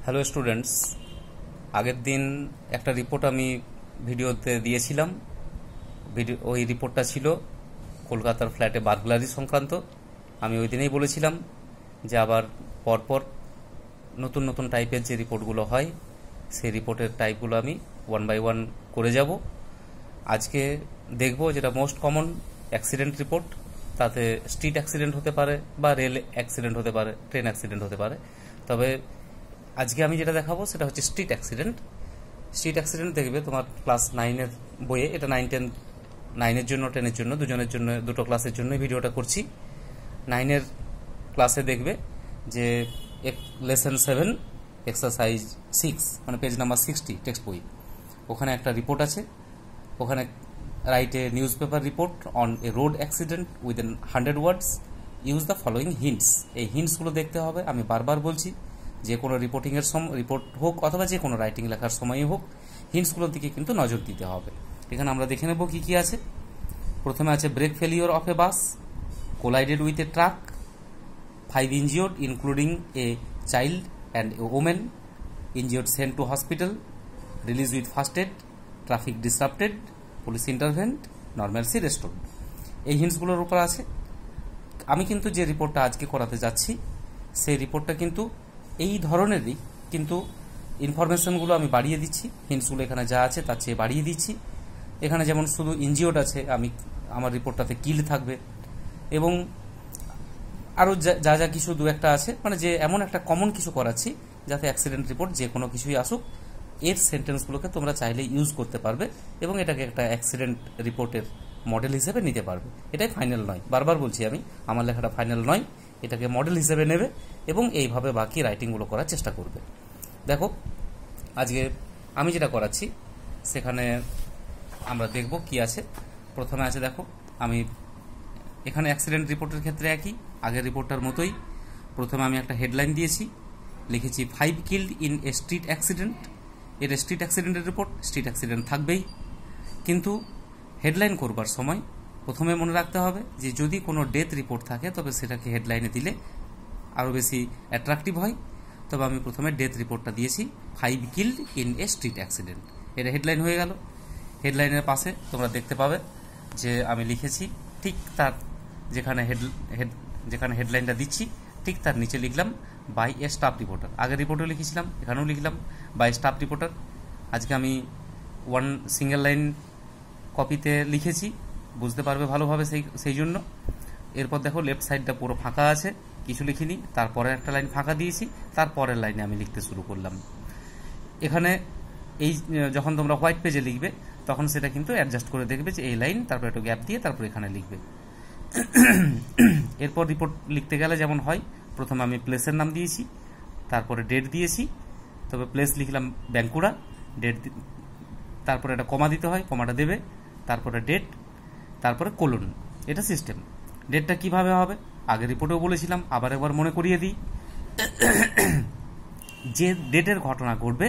Hello students, আগের দিন একটা রিপোর্ট আমি ভিডিওতে দিয়েছিলাম। ওই রিপোর্টটা ছিল কলকাতার ফ্ল্যাটে বার্গলারি সংক্রান্ত। আমি ওই দিনেই বলেছিলাম যে আবার পরপর নতুন নতুন টাইপের যে রিপোর্টগুলো হয় সেই রিপোর্টের টাইপগুলো আমি ওয়ান বাই ওয়ান করে যাব। আজকে দেখব যেটা মোস্ট কমন অ্যাক্সিডেন্ট রিপোর্ট। তাতে স্ট্রিট অ্যাক্সিডেন্ট হতে পারে বা রেল অ্যাক্সিডেন্ট হতে পারে, ট্রেন অ্যাক্সিডেন্ট হতে পারে। তবে আজকে আমি যেটা দেখাবো সেটা হচ্ছে স্ট্রিট অ্যাক্সিডেন্ট। স্ট্রিট অ্যাক্সিডেন্ট দেখবে তোমার ক্লাস 9-এর বইয়ে। এটা 9-10, 9-এর জন্য 10-এর জন্য দুজনের জন্য দুটো ক্লাসের জন্য ভিডিওটা করছি। 9-এর ক্লাসে দেখবে যে লেসন 7 এক্সারসাইজ 6 মানে পেজ নাম্বার 60 টেক্সট বই, ওখানে একটা রিপোর্ট আছে। ওখানে write a news paper report on a road accident within 100 words, use the following hints. এই হিন্টসগুলো দেখতে হবে। আমি বারবার বলছি, যে কোনো রিপোর্টিংয়ের রিপোর্ট হোক অথবা যে কোনো রাইটিং লেখার সময়ই হোক, হিন্টসগুলোর দিকে কিন্তু নজর দিতে হবে। এখানে আমরা দেখে নেব কি কি আছে। প্রথমে আছে brake failure of a bus, collided with a truck, 5 injured including a child and a women, injured sent to hospital, release with first aid, traffic disrupted, police intervened, normalcy restored. এই হিন্টসগুলোর উপর আছে। আমি কিন্তু যে রিপোর্টটা আজকে করাতে যাচ্ছি সেই রিপোর্টটা কিন্তু এই ধরনেরই, কিন্তু ইনফরমেশনগুলো আমি বাড়িয়ে দিচ্ছি। হিন্টসগুলো এখানে যা আছে তার চেয়ে বাড়িয়ে দিচ্ছি। এখানে যেমন শুধু ইনজিওর্ড আছে, আমার রিপোর্টটাতে কিল থাকবে, এবং আরও যা যা কিছু দু একটা আছে, মানে যে এমন একটা কমন কিছু করাচ্ছি যাতে অ্যাক্সিডেন্ট রিপোর্ট যে কোনো কিছুই আসুক এর সেন্টেন্সগুলোকে তোমরা চাইলে ইউজ করতে পারবে এবং এটাকে একটা অ্যাক্সিডেন্ট রিপোর্টের মডেল হিসেবে নিতে পারবে। এটাই ফাইনাল নয়, বারবার বলছি আমি, আমার লেখাটা ফাইনাল নয়। এটাকে মডেল হিসেবে নেবে এবং এইভাবে বাকি রাইটিংগুলো করার চেষ্টা করবে। দেখো, আজকে আমি যেটা করাচ্ছি সেখানে আমরা দেখব কি আছে। প্রথমে আছে, দেখো আমি এখানে অ্যাক্সিডেন্ট রিপোর্টের ক্ষেত্রে একই আগের রিপোর্টটার মতোই। প্রথমে আমি একটা হেডলাইন দিয়েছি, লিখেছি 5 killed in a street accident. এটা স্ট্রিট অ্যাক্সিডেন্টের রিপোর্ট, স্ট্রিট অ্যাক্সিডেন্ট থাকবেই। কিন্তু হেডলাইন করবার সময় প্রথমে মনে রাখতে হবে যে যদি কোনো ডেথ রিপোর্ট থাকে তবে সেটাকে হেডলাইনে দিলে আরও বেশি অ্যাট্রাকটিভ হয়। তবে আমি প্রথমে ডেথ রিপোর্টটা দিয়েছি 5 killed in a street accident. এটা হেডলাইন হয়ে গেল। হেডলাইনের পাশে তোমরা দেখতে পাবে যে আমি লিখেছি ঠিক তার যেখানে হেডলাইনটা দিচ্ছি ঠিক তার নিচে লিখলাম বাই এ স্টাফ রিপোর্টার। আগের রিপোর্টেও লিখেছিলাম, এখানেও লিখলাম বাই স্টাফ রিপোর্টার। আজকে আমি ওয়ান সিঙ্গেল লাইন কপিতে লিখেছি, বুঝতে পারবে ভালোভাবে সেই জন্য। এরপর দেখো লেফট সাইডটা পুরো ফাঁকা আছে, কিছু লিখিনি। তারপরে একটা লাইন ফাঁকা দিয়েছি, তারপরের লাইনে আমি লিখতে শুরু করলাম। এখানে এই যখন তোমরা হোয়াইট পেজে লিখবে তখন সেটা কিন্তু অ্যাডজাস্ট করে দেখবে যে এই লাইন, তারপর একটু গ্যাপ দিয়ে তারপর এখানে লিখবে। এরপর রিপোর্ট লিখতে গেলে যেমন হয়, প্রথমে আমি প্লেসের নাম দিয়েছি, তারপরে ডেট দিয়েছি। তবে প্লেস লিখলাম বাঁকুড়া, ডেট তারপরে একটা কমা দিতে হয়, কমাটা দেবে, তারপরে ডেট, তারপরে কোলন। এটা সিস্টেম। ডেটটা কিভাবে হবে আগের রিপোর্টেও বলেছিলাম, আবার একবার মনে করিয়ে দিই। যে ডেটের ঘটনা ঘটবে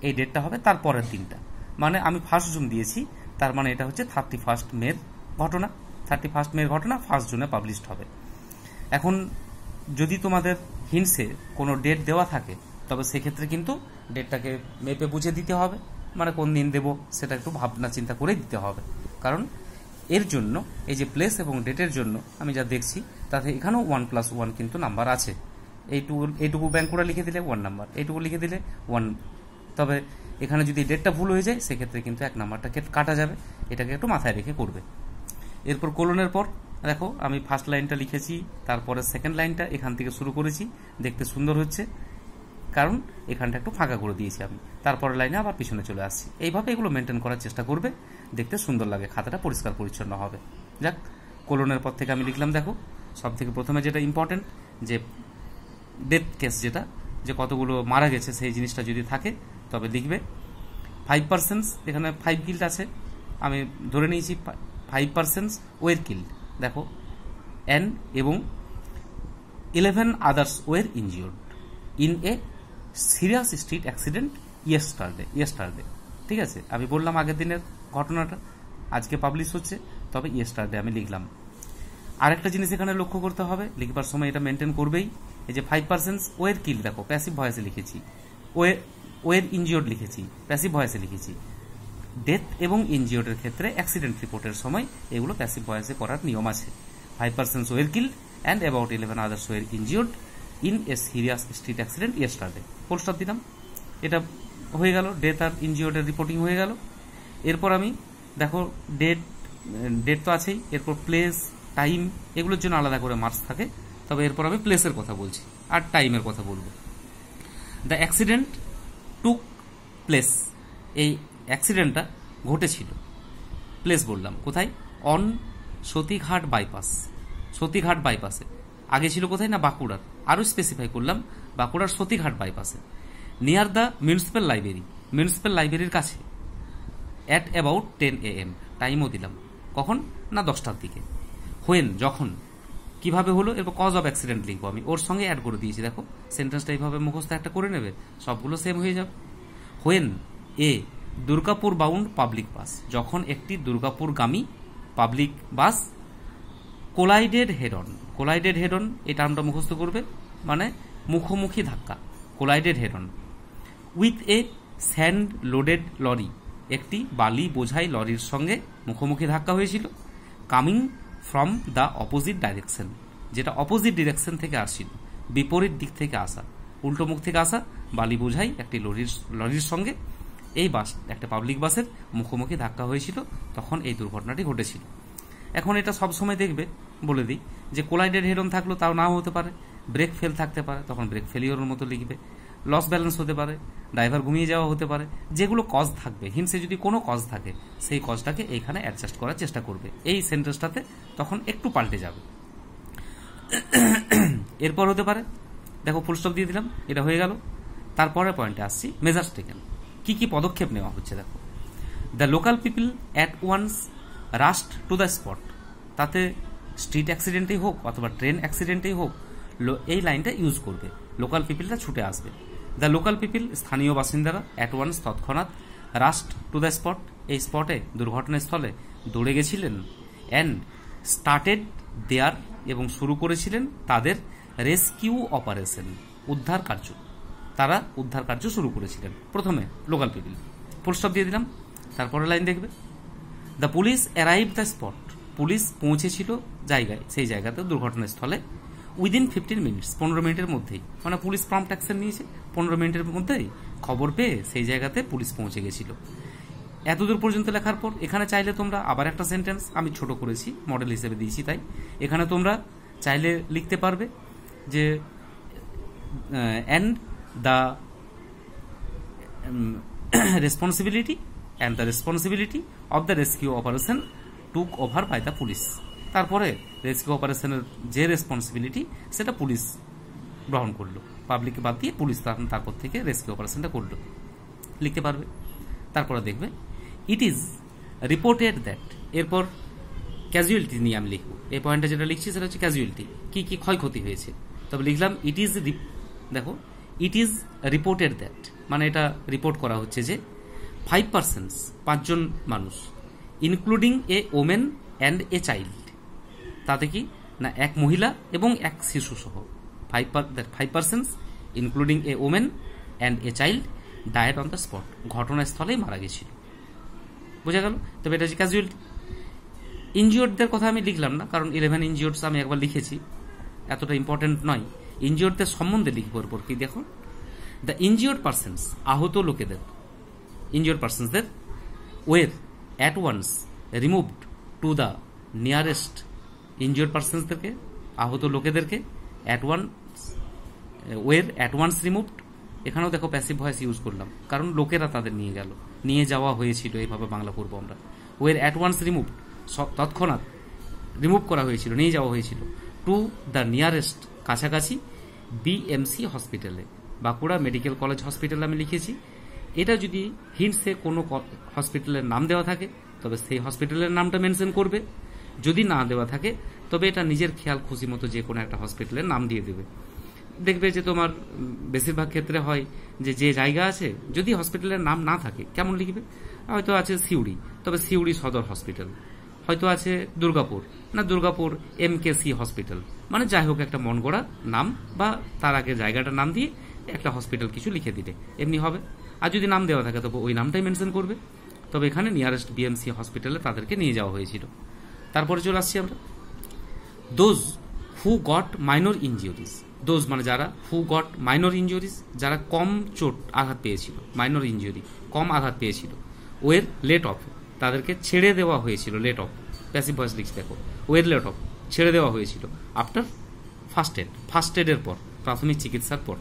এই ডেটটা হবে তার পরের দিনটা। মানে আমি 1 জুন দিয়েছি, তার মানে এটা হচ্ছে 31 মের ঘটনা। 31 মের ঘটনা 1 জুনে পাবলিশড হবে। এখন যদি তোমাদের হিন্টসে কোনো ডেট দেওয়া থাকে তবে সেক্ষেত্রে কিন্তু ডেটটাকে মেপে বুঝে দিতে হবে, মানে কোন দিন দেবো সেটা একটু ভাবনা চিন্তা করে দিতে হবে। কারণ এর জন্য এই যে প্লেস এবং ডেটের জন্য আমি যা দেখছি তাতে এখানেও 1+1 কিন্তু নাম্বার আছে। এইটুকু বাঁকুড়া লিখে দিলে 1 নাম্বার, এইটুকু লিখে দিলে 1। তবে এখানে যদি ডেটটা ভুল হয়ে যায় সেক্ষেত্রে কিন্তু 1 নাম্বারটাকে কাটা যাবে। এটাকে একটু মাথায় রেখে করবে। এরপর কোলনের পর দেখো আমি ফার্স্ট লাইনটা লিখেছি, তারপরে সেকেন্ড লাইনটা এখান থেকে শুরু করেছি। দেখতে সুন্দর হচ্ছে কারণ এখানটা একটু ফাঁকা করে দিয়েছি আমি। তারপরে লাইনে আবার পিছনে চলে আসছি। এইভাবে এগুলো মেনটেন করার চেষ্টা করবে, দেখতে সুন্দর লাগে, খাতাটা পরিষ্কার পরিচ্ছন্ন হবে। যাক, কোলনের পর থেকে আমি লিখলাম, দেখো সব থেকে প্রথমে যেটা ইম্পর্টেন্ট যে ডেথ কেস, যেটা যে কতগুলো মারা গেছে সেই জিনিসটা যদি থাকে তবে লিখবে 5%। এখানে 5 কিল্ড আছে, আমি ধরে নিয়েছি 5% ওয়ের কিল্ড। দেখো এবং 11 others were injured in a serious street accident yesterday. ঠিক আছে, আমি বললাম আগের দিনের ঘটনাটা আজকে পাবলিশ হচ্ছে, তবে ইয়েস্টারডে আমি লিখলাম। আরেকটা জিনিস এখানে লক্ষ্য করতে হবে, লিখবার সময় এটা মেনটেন করবেই। এই যে 5% ওয়ের কিল, দেখো প্যাসিভ ভয়েসে লিখেছি, ওয়ের ইনজিওর্ড লিখেছি, প্যাসিভ ভয়েসে লিখেছি। ডেথ এবং ইনজিওর্ডের ক্ষেত্রে অ্যাক্সিডেন্ট রিপোর্টের সময় এগুলো প্যাসিভ ভয়েসে করার নিয়ম আছে। 5% were killed and about 11 others were injured in a serious street accident yesterday. Full stop দিলাম। এটা হয়ে গেল, ডেথ আর ইনজিওর্ডের রিপোর্টিং হয়ে গেল। এরপর আমি দেখো ডেট তো আছেই, এরপর প্লেস, টাইম, এগুলোর জন্য আলাদা করে মার্কস থাকে। তবে এরপর আমি প্লেসের কথা বলছি আর টাইমের কথা বলবো। দ্য অ্যাক্সিডেন্ট টুক প্লেস, এই অ্যাক্সিডেন্টটা ঘটেছিল, প্লেস বললাম কোথায়, অন সতীঘাট বাইপাস। সতীঘাট বাইপাসে, আগে ছিল কোথায় না বাঁকুড়ার, আরও স্পেসিফাই করলাম বাঁকুড়ার সতীঘাট বাইপাসে, near the municipal library, municipal লাইব্রেরির কাছে, অ্যাট অ্যাবাউট 10 AM, টাইমও দিলাম, কখন না 10টার দিকে। হোয়েন, যখন, কিভাবে হলো, এরপর কজ অফ অ্যাক্সিডেন্ট লিখবো আমি, ওর সঙ্গে অ্যাড করে দিয়েছি। দেখো সেন্টেন্সটা এইভাবে মুখস্থ একটা করে নেবে, সবগুলো সেম হয়ে যাবে। When a Durgapur bound public bus, যখন একটি দুর্গাপুরগামী public bus collided head on, collided head on এই টার্মটা মুখস্থ করবে, মানে মুখোমুখি ধাক্কা, collided head on, with a sand loaded lorry, একটি বালি বোঝাই লরির সঙ্গে মুখোমুখি ধাক্কা হয়েছিল, coming from the opposite direction, যেটা অপোজিট ডিরেকশন থেকে আসছিল, বিপরীত দিক থেকে আসা, উল্টো মুখ থেকে আসা বালি বোঝাই একটি লরির সঙ্গে এই বাস, একটা পাবলিক বাসের মুখোমুখি ধাক্কা হয়েছিল, তখন এই দুর্ঘটনাটি ঘটেছিল। এখন এটা সবসময় দেখবে, বলে দিই যে কোলাইডেড হেড অন থাকলো, তাও নাও হতে পারে, ব্রেক ফেল থাকতে পারে, তখন ব্রেক ফেলিওরের মতো লিখবে, লস ব্যালেন্স হতে পারে, ড্রাইভার ঘুমিয়ে যাওয়া হতে পারে, যেগুলো কজ থাকবে, হিন্টসে যদি কোনো কজ থাকে সেই কজটাকে এইখানে অ্যাডজাস্ট করার চেষ্টা করবে, এই সেন্টেন্সটাতে তখন একটু পাল্টে যাবে। এরপর হতে পারে, দেখো ফুল স্টপ দিয়ে দিলাম, এটা হয়ে গেল। তারপরে পয়েন্টে আসছি, মেজার্স টেকেন, কি কি পদক্ষেপ নেওয়া হচ্ছে দেখো। The local people at once rushed to the spot, তাতে স্ট্রিট অ্যাক্সিডেন্টেই হোক অথবা ট্রেন অ্যাক্সিডেন্টেই হোক, এই লাইনটা ইউজ করবে, লোকাল পিপলটা ছুটে আসবে। দ্য লোকাল পিপল, স্থানীয় বাসিন্দারা, অ্যাট ওয়ান্স তৎক্ষণাৎ, রাস্ট টু দ্য স্পট, এই স্পটে দুর্ঘটনাস্থলে দৌড়ে গেছিলেন, অ্যান্ড স্টার্টেড দেয়ার, এবং শুরু করেছিলেন তাদের রেস্কিউ অপারেশন, উদ্ধার কার্য, তারা উদ্ধার কার্য শুরু করেছিলেন। প্রথমে লোকাল পিপল, ফুল স্টপ দিয়ে দিলাম। তারপরে লাইন দেখবে, the police arrive the spot, police পৌঁছেছিল জায়গায়, সেই জায়গাতে দুর্ঘটনাস্থলে, উইদিন 15 মিনিটস, 15 মিনিটের মধ্যেই, মানে পুলিশ প্রম্পট অ্যাকশন নিয়েছে, 15 মিনিটের মধ্যেই খবর পেয়ে সেই জায়গাতে পুলিশ পৌঁছে গেছিল। এতদূর পর্যন্ত লেখার পর এখানে চাইলে তোমরা আবার একটা সেন্টেন্স, আমি ছোট করেছি, মডেল হিসেবে দিয়েছি, তাই এখানে তোমরা চাইলে লিখতে পারবে যে and the responsibility of the rescue operation took over by the police, তারপরে রেস্কিউ অপারেশনের যে রেসপন্সিবিলিটি সেটা পুলিশ গ্রহণ করলো, পাবলিককে বাদ দিয়ে পুলিশ তারপর থেকে রেস্কিউ অপারেশনটা করলো, লিখতে পারবে। তারপরে দেখবে ইট ইজ রিপোর্টেড দ্যাট, এরপর ক্যাজুয়ালিটি নিয়ে আমি লিখবো, এই পয়েন্টটা যেটা লিখছি সেটা হচ্ছে ক্যাজুয়ালিটি, কি কি ক্ষয়ক্ষতি হয়েছে। তবে লিখলাম ইট ইজ, দেখো ইট ইজ রিপোর্টেড দ্যাট, মানে এটা রিপোর্ট করা হচ্ছে যে 5%, 5 জন মানুষ, including A women and a child, তাতে কি না এক মহিলা এবং এক শিশু সহ, 5% including A women and a child died on the spot, ঘটনাস্থলেই মারা গেছিল, বোঝা গেল। তবে এটা হচ্ছে ক্যাজুয়ালিটি। ইনজিওর্ডদের কথা আমি লিখলাম না, কারণ 11 ইনজিওর্ডস আমি একবার লিখেছি, এতটা ইম্পর্টেন্ট নয়। ইনজিওর্ডদের সম্বন্ধে লিখবো এরপর কি দেখো, দ্য ইনজিওর্ড পার্সনস, আহত লোকেদের, ইনজিওর্ড পার্সনসদের were at once removed to the nearest, injured পার্সনসদেরকে, আহত লোকেদেরকে ওয়ের অ্যাট ওয়ান্স রিমুভড, এখানেও দেখো প্যাসিভ ভয়েস ইউজ করলাম, কারণ লোকেরা তাদের নিয়ে যাওয়া হয়েছিল, এইভাবে বাংলা করবো আমরা। ওয়ের অ্যাট ওয়ান্স রিমুভড, তৎক্ষণাৎ রিমুভ করা হয়েছিল, নিয়ে যাওয়া হয়েছিল, টু দ্য নিয়ারেস্ট, কাছাকাছি, বিএমসি হসপিটালে, বাঁকুড়া মেডিকেল কলেজ হসপিটাল আমি লিখেছি। এটা যদি হিন্টসে কোনো হসপিটালের নাম দেওয়া থাকে তবে সেই হসপিটালের নামটা মেনশন করবে, যদি না দেওয়া থাকে তবে এটা নিজের খেয়াল খুশি মতো যে কোনো একটা হসপিটালের নাম দিয়ে দেবে। দেখবে যে তোমার বেশিরভাগ ক্ষেত্রে হয় যে জায়গা আছে, যদি হসপিটালের নাম না থাকে কেমন লিখবে, হয়তো আছে সিউড়ি, তবে সিউড়ি সদর হসপিটাল, হয়তো আছে দুর্গাপুর, না দুর্গাপুর MKC হসপিটাল, মানে যাই হোক একটা মন গড়া নাম, বা তার আগে জায়গাটার নাম দিয়ে একটা হসপিটাল কিছু লিখে দিলে এমনি হবে। আর যদি নাম দেওয়া থাকে তবে ওই নামটাই মেনশন করবে। তবে এখানে নিয়ারেস্ট বিএমসি হসপিটালে তাদেরকে নিয়ে যাওয়া হয়েছিল। তারপরে চলে আসছি আমরা those who goat minor injuries. Those মানে যারা, হু গট মাইনর ইনজুরিজ যারা কম চোট আঘাত পেয়েছিল, মাইনর ইনজুরি কম আঘাত পেয়েছিল, ওয়ের লেট অফ তাদেরকে ছেড়ে দেওয়া হয়েছিল। লেট অফ প্যাসিভ ভয়েস লিখছি দেখো, ওয়ের লেট অফ ছেড়ে দেওয়া হয়েছিল আফটার ফার্স্ট এডের পর, প্রাথমিক চিকিৎসার পর।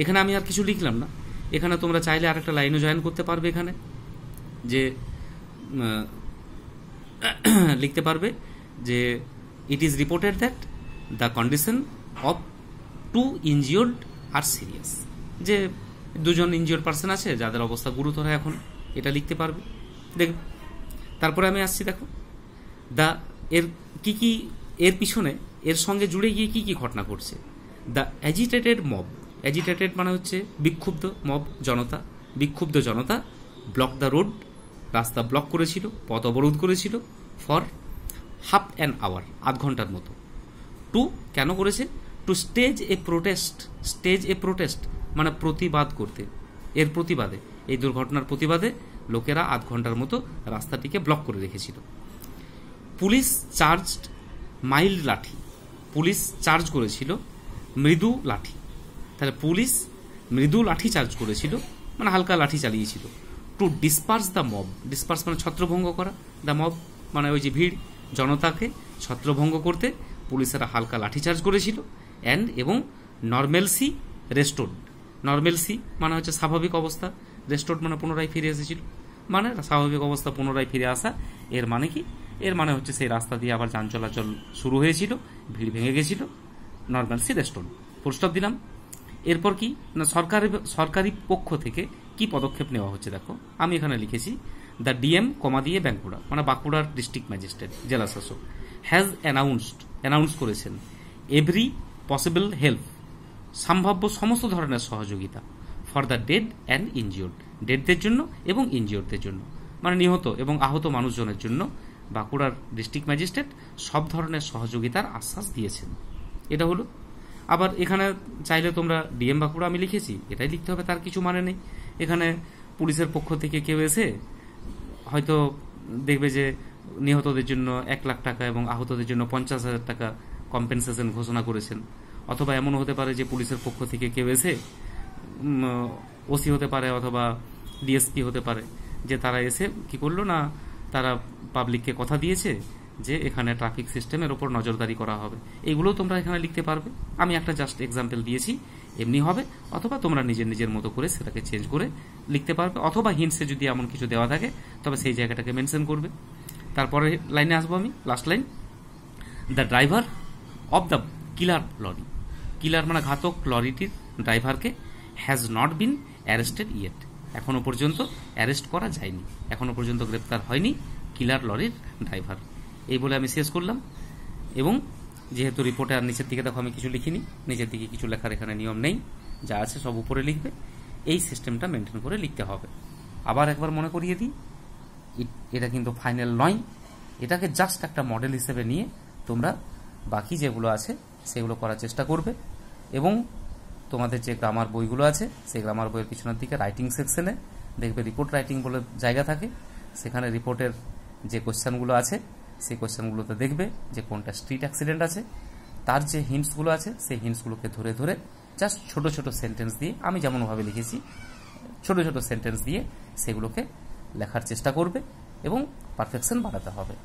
এখানে আমি আর কিছু লিখলাম না। এখানে তোমরা চাইলে আরেকটা লাইনও জয়েন করতে পারবে। এখানে যে লিখতে পারবে যে it is reported that the condition of two injured are serious, যে দুজন ইনজিওর্ড পার্সন আছে যাদের অবস্থা গুরুতর এখন, এটা লিখতে পারবে। দেখবে তারপরে আমি আসছি দেখো এর কি কি, এর পিছনে এর সঙ্গে জুড়ে গিয়ে কি কি ঘটনা ঘটছে। দ্য অ্যাজিটেটেড মব, অ্যাজিটেটেড মানে হচ্ছে বিক্ষুব্ধ, মব জনতা, বিক্ষুব্ধ জনতা ব্লক দ্য রোড, রাস্তা ব্লক করেছিল, পথ অবরোধ করেছিল ফর হাফ অ্যান আওয়ার, আধ ঘন্টার মতো। টু কেন করেছে? টু স্টেজ এ প্রোটেস্ট মানে প্রতিবাদ করতে, এর প্রতিবাদে, এই দুর্ঘটনার প্রতিবাদে লোকেরা আধ ঘন্টার মতো রাস্তাটিকে ব্লক করে রেখেছিল। পুলিশ চার্জড মাইল্ড লাঠি, পুলিশ চার্জ করেছিল মৃদু লাঠি। তাহলে পুলিশ মৃদু লাঠি চার্জ করেছিল মানে হালকা লাঠি চালিয়েছিল। To disperse the mob, disperse মানে ছত্রভঙ্গ করা, দ্য মব মানে ওই যে ভিড়, জনতাকে ছত্রভঙ্গ করতে পুলিশেরা হালকা লাঠিচার্জ করেছিল। এবং নর্মেলসি রেস্টোর্ড, নর্মেলসি মানে হচ্ছে স্বাভাবিক অবস্থা, রেস্টোর্ড মানে পুনরায় ফিরে এসেছিল, মানে স্বাভাবিক অবস্থা পুনরায় ফিরে আসা। এর মানে কি? এর মানে হচ্ছে সেই রাস্তা দিয়ে আবার যান চলাচল শুরু হয়েছিল, ভিড় ভেঙে গেছিল, নর্মেলসি রেস্টোর্ড, ফুল স্টপ দিলাম। এরপর কি না সরকারি পক্ষ থেকে কি পদক্ষেপ নেওয়া হচ্ছে দেখো, আমি এখানে লিখেছি দ্য ডিএম কমা দিয়ে বাঁকুড়া মানে বাঁকুড়ার ডিস্ট্রিক্ট ম্যাজিস্ট্রেট, জেলা শাসক হ্যাজ অ্যানাউন্স করেছেন এভরি পসিবল হেল্প, সম্ভাব্য সমস্ত ধরনের সহযোগিতা for the dead and injured, ডেডদের জন্য এবং ইনজিওর্ডদের জন্য মানে নিহত এবং আহত মানুষজনের জন্য বাঁকুড়ার ডিস্ট্রিক্ট ম্যাজিস্ট্রেট সব ধরনের সহযোগিতার আশ্বাস দিয়েছেন। এটা হলো। আবার এখানে চাইলে তোমরা ডিএম বাঁকুড়া আমি লিখেছি, এটাই লিখতে হবে, তার কিছু মানে নেই। এখানে পুলিশের পক্ষ থেকে কেউ এসে হয়তো দেখবে যে নিহতদের জন্য 1 লাখ টাকা এবং আহতদের জন্য 50,000 টাকা কম্পেনসেশন ঘোষণা করেছেন। অথবা এমনও হতে পারে যে পুলিশের পক্ষ থেকে কেউ এসে ওসি হতে পারে অথবা ডিএসপি হতে পারে, যে তারা এসে কি করলো না, তারা পাবলিককে কথা দিয়েছে যে এখানে ট্রাফিক সিস্টেমের ওপর নজরদারি করা হবে। এইগুলো তোমরা এখানে লিখতে পারবে। আমি একটা জাস্ট এক্সাম্পল দিয়েছি, এমনি হবে। অথবা তোমরা নিজের মতো করে সেটাকে চেঞ্জ করে লিখতে পারবে, অথবা হিন্টসে যদি এমন কিছু দেওয়া থাকে তবে সেই জায়গাটাকে মেনশন করবে। তারপরে লাইনে আসবো আমি, last line, the driver of the killer lorry, killer মানে ঘাতক লরিটির ড্রাইভারকে has not been arrested yet, এখনো পর্যন্ত অ্যারেস্ট করা যায়নি, এখনো পর্যন্ত গ্রেপ্তার হয়নি কিলার লরির ড্রাইভার। এই বলে আমি শেষ করলাম। এবং যেহেতু রিপোর্টে আর নিচের দিকে দেখো আমি কিছু লিখিনি, নিচের দিকে কিছু লেখার এখানে নিয়ম নেই, যা আছে সব উপরে লিখবে। এই সিস্টেমটা মেনটেন করে লিখতে হবে। আবার একবার মনে করিয়ে দিই, এটা কিন্তু ফাইনাল নয়, এটাকে জাস্ট একটা মডেল হিসেবে নিয়ে তোমরা বাকি যেগুলো আছে সেগুলো করার চেষ্টা করবে। এবং তোমাদের যে গ্রামার বইগুলো আছে সেই গ্রামার বইয়ের পিছনের দিকে রাইটিং সেকশনে দেখবে রিপোর্ট রাইটিং বলে জায়গা থাকে, সেখানে রিপোর্টের যে কোয়েশ্চেনগুলো আছে সেই কোয়েশ্চেনগুলোতে দেখবে যে কোনটা স্ট্রিট অ্যাক্সিডেন্ট আছে, তার যে হিন্টসগুলো আছে সেই হিন্টসগুলোকে ধরে ধরে জাস্ট ছোট ছোট সেন্টেন্স দিয়ে, আমি যেমনভাবে লিখেছি ছোট ছোট সেন্টেন্স দিয়ে সেগুলোকে লেখার চেষ্টা করবে এবং পারফেকশন বাড়াতে হবে।